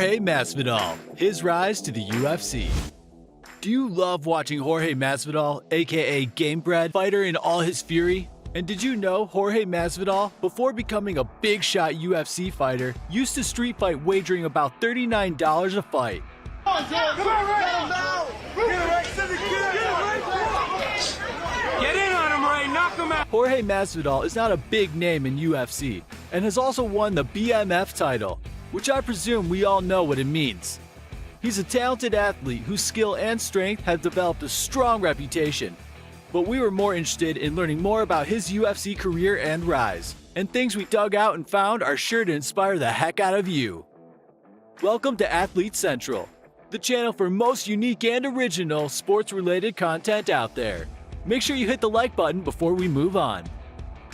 Jorge Masvidal, his rise to the UFC. Do you love watching Jorge Masvidal, aka Gambred, fighter in all his fury? And did you know Jorge Masvidal, before becoming a big shot UFC fighter, used to street fight wagering about $39 a fight? Get in on him, Ray. Knock him out. Jorge Masvidal is not a big name in UFC and has also won the BMF title, which I presume we all know what it means. He's a talented athlete whose skill and strength have developed a strong reputation, but we were more interested in learning more about his UFC career and rise, and things we dug out and found are sure to inspire the heck out of you. Welcome to Athlete Central, the channel for most unique and original sports-related content out there. Make sure you hit the like button before we move on.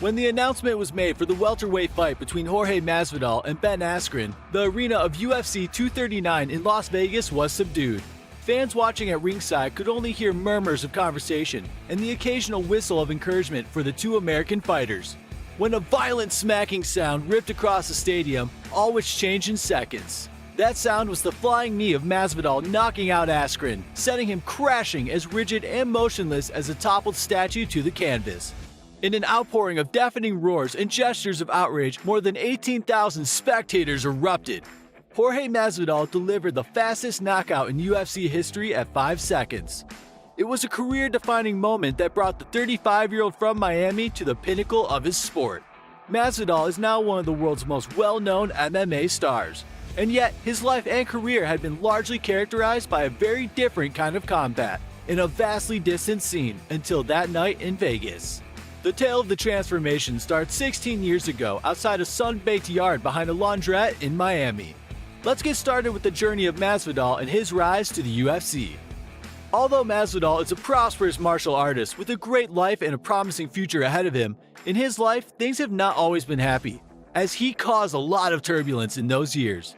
When the announcement was made for the welterweight fight between Jorge Masvidal and Ben Askren, the arena of UFC 239 in Las Vegas was subdued. Fans watching at ringside could only hear murmurs of conversation and the occasional whistle of encouragement for the two American fighters. When a violent smacking sound ripped across the stadium, all which changed in seconds. That sound was the flying knee of Masvidal knocking out Askren, sending him crashing as rigid and motionless as a toppled statue to the canvas. In an outpouring of deafening roars and gestures of outrage, more than 18,000 spectators erupted. Jorge Masvidal delivered the fastest knockout in UFC history at 5 seconds. It was a career-defining moment that brought the 35-year-old from Miami to the pinnacle of his sport. Masvidal is now one of the world's most well-known MMA stars, and yet his life and career had been largely characterized by a very different kind of combat in a vastly distant scene until that night in Vegas. The tale of the transformation starts 16 years ago outside a sun-baked yard behind a laundrette in Miami. Let's get started with the journey of Masvidal and his rise to the UFC. Although Masvidal is a prosperous martial artist with a great life and a promising future ahead of him, in his life things have not always been happy, as he caused a lot of turbulence in those years.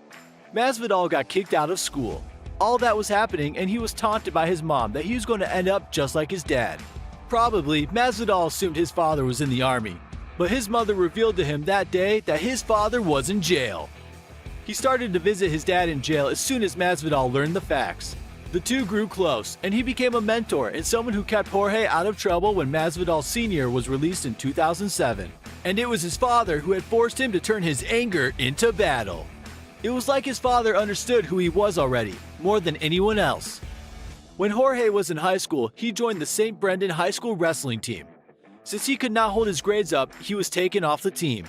Masvidal got kicked out of school. All that was happening, and he was taunted by his mom that he was going to end up just like his dad. Probably, Masvidal assumed his father was in the army, but his mother revealed to him that day that his father was in jail. He started to visit his dad in jail as soon as Masvidal learned the facts. The two grew close, and he became a mentor and someone who kept Jorge out of trouble when Masvidal Sr. was released in 2007. And it was his father who had forced him to turn his anger into battle. It was like his father understood who he was already, more than anyone else. When Jorge was in high school, he joined the St. Brendan High School wrestling team. Since he could not hold his grades up, he was taken off the team.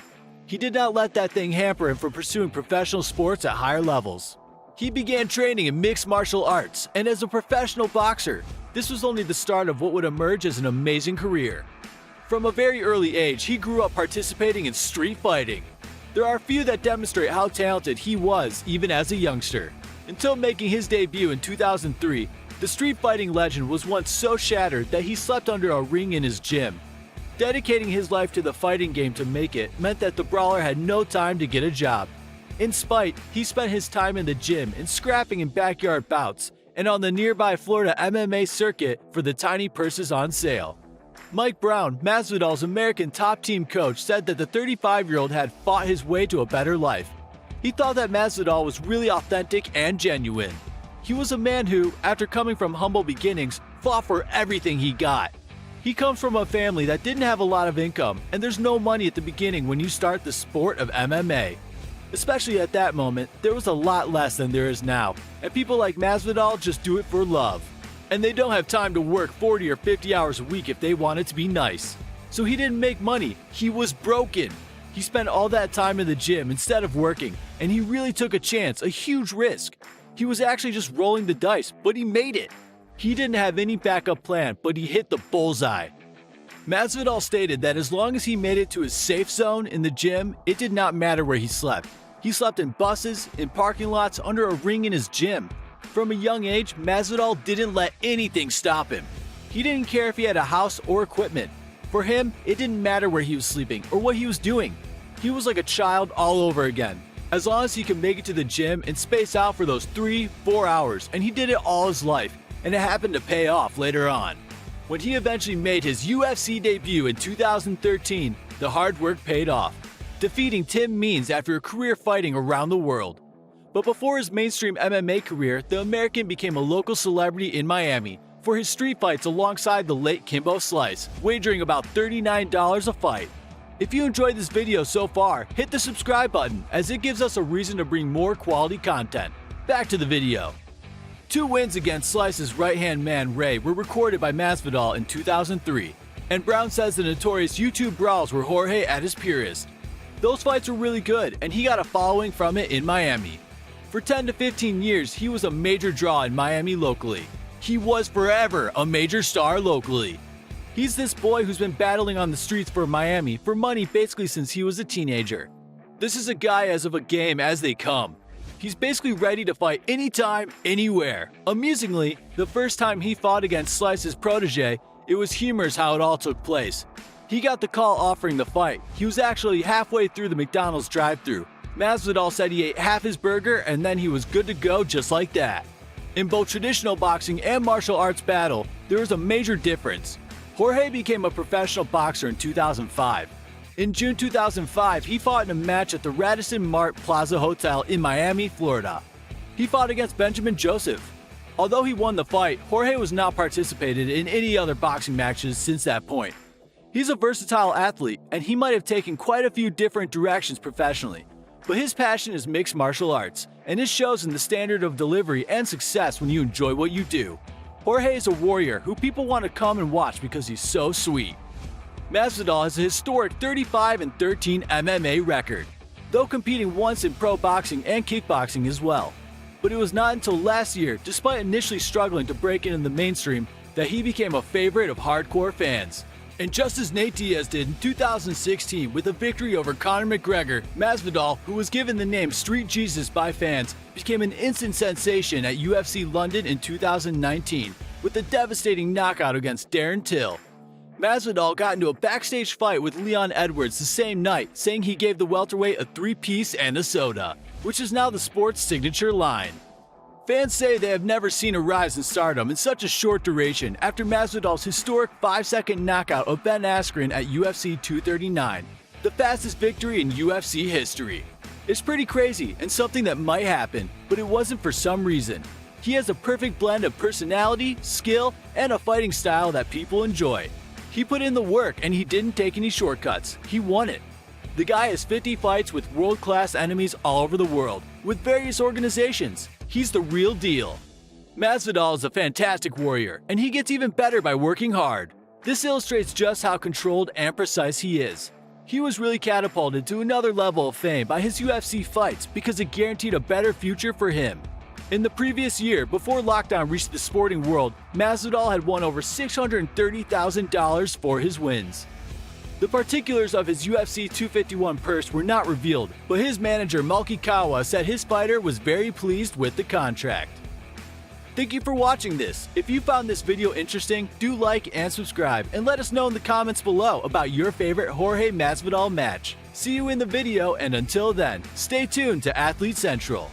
He did not let that thing hamper him from pursuing professional sports at higher levels. He began training in mixed martial arts and as a professional boxer. This was only the start of what would emerge as an amazing career. From a very early age, he grew up participating in street fighting. There are few that demonstrate how talented he was even as a youngster. Until making his debut in 2003, the street fighting legend was once so shattered that he slept under a ring in his gym. Dedicating his life to the fighting game to make it meant that the brawler had no time to get a job. In spite, he spent his time in the gym and scrapping in backyard bouts and on the nearby Florida MMA circuit for the tiny purses on sale. Mike Brown, Masvidal's American top team coach, said that the 35-year-old had fought his way to a better life. He thought that Masvidal was really authentic and genuine. He was a man who, after coming from humble beginnings, fought for everything he got. He comes from a family that didn't have a lot of income, and there's no money at the beginning when you start the sport of MMA. Especially at that moment, there was a lot less than there is now, and people like Masvidal just do it for love. And they don't have time to work 40 or 50 hours a week if they want it to be nice. So he didn't make money, he was broken. He spent all that time in the gym instead of working, and he really took a chance, a huge risk. He was actually just rolling the dice, but he made it. He didn't have any backup plan, but he hit the bullseye. Masvidal stated that as long as he made it to his safe zone in the gym, it did not matter where he slept. He slept in buses, in parking lots, under a ring in his gym. From a young age, Masvidal didn't let anything stop him. He didn't care if he had a house or equipment. For him, it didn't matter where he was sleeping or what he was doing. He was like a child all over again. As long as he could make it to the gym and space out for those 3-4 hours, and he did it all his life, and it happened to pay off later on. When he eventually made his UFC debut in 2013, the hard work paid off, defeating Tim Means after a career fighting around the world. But before his mainstream MMA career, the American became a local celebrity in Miami for his street fights alongside the late Kimbo Slice, wagering about $39 a fight. If you enjoyed this video so far, hit the subscribe button as it gives us a reason to bring more quality content. Back to the video. 2 wins against Slice's right-hand man Ray were recorded by Masvidal in 2003, and Brown says the notorious YouTube brawls were Jorge at his purest. Those fights were really good, and he got a following from it in Miami. For 10 to 15 years, he was a major draw in Miami locally. He was forever a major star locally. He's this boy who's been battling on the streets for Miami for money basically since he was a teenager. This is a guy as of a game as they come. He's basically ready to fight anytime, anywhere. Amusingly, the first time he fought against Slice's protege, it was humorous how it all took place. He got the call offering the fight. He was actually halfway through the McDonald's drive-thru. Masvidal said he ate half his burger and then he was good to go just like that. In both traditional boxing and martial arts battle, there is a major difference. Jorge became a professional boxer in 2005. In June 2005, he fought in a match at the Radisson Mart Plaza Hotel in Miami, Florida. He fought against Benjamin Joseph. Although he won the fight, Jorge was not participated in any other boxing matches since that point. He's a versatile athlete, and he might have taken quite a few different directions professionally. But his passion is mixed martial arts, and this shows in the standard of delivery and success when you enjoy what you do. Jorge is a warrior who people want to come and watch because he's so sweet. Masvidal has a historic 35-13 MMA record, though competing once in pro boxing and kickboxing as well. But it was not until last year, despite initially struggling to break into the mainstream, that he became a favorite of hardcore fans. And just as Nate Diaz did in 2016 with a victory over Conor McGregor, Masvidal, who was given the name Street Jesus by fans, became an instant sensation at UFC London in 2019 with a devastating knockout against Darren Till. Masvidal got into a backstage fight with Leon Edwards the same night, saying he gave the welterweight a 3-piece and a soda, which is now the sport's signature line. Fans say they have never seen a rise in stardom in such a short duration after Masvidal's historic 5-second knockout of Ben Askren at UFC 239, the fastest victory in UFC history. It's pretty crazy and something that might happen, but it wasn't for some reason. He has a perfect blend of personality, skill, and a fighting style that people enjoy. He put in the work and he didn't take any shortcuts. He won it. The guy has 50 fights with world-class enemies all over the world, with various organizations. He's the real deal. Masvidal is a fantastic warrior, and he gets even better by working hard. This illustrates just how controlled and precise he is. He was really catapulted to another level of fame by his UFC fights because it guaranteed a better future for him. In the previous year, before lockdown reached the sporting world, Masvidal had won over $630,000 for his wins. The particulars of his UFC 251 purse were not revealed, but his manager Malki Kawa said his fighter was very pleased with the contract. Thank you for watching this. If you found this video interesting, do like and subscribe, and let us know in the comments below about your favorite Jorge Masvidal match. See you in the video, and until then, stay tuned to Athlete Central.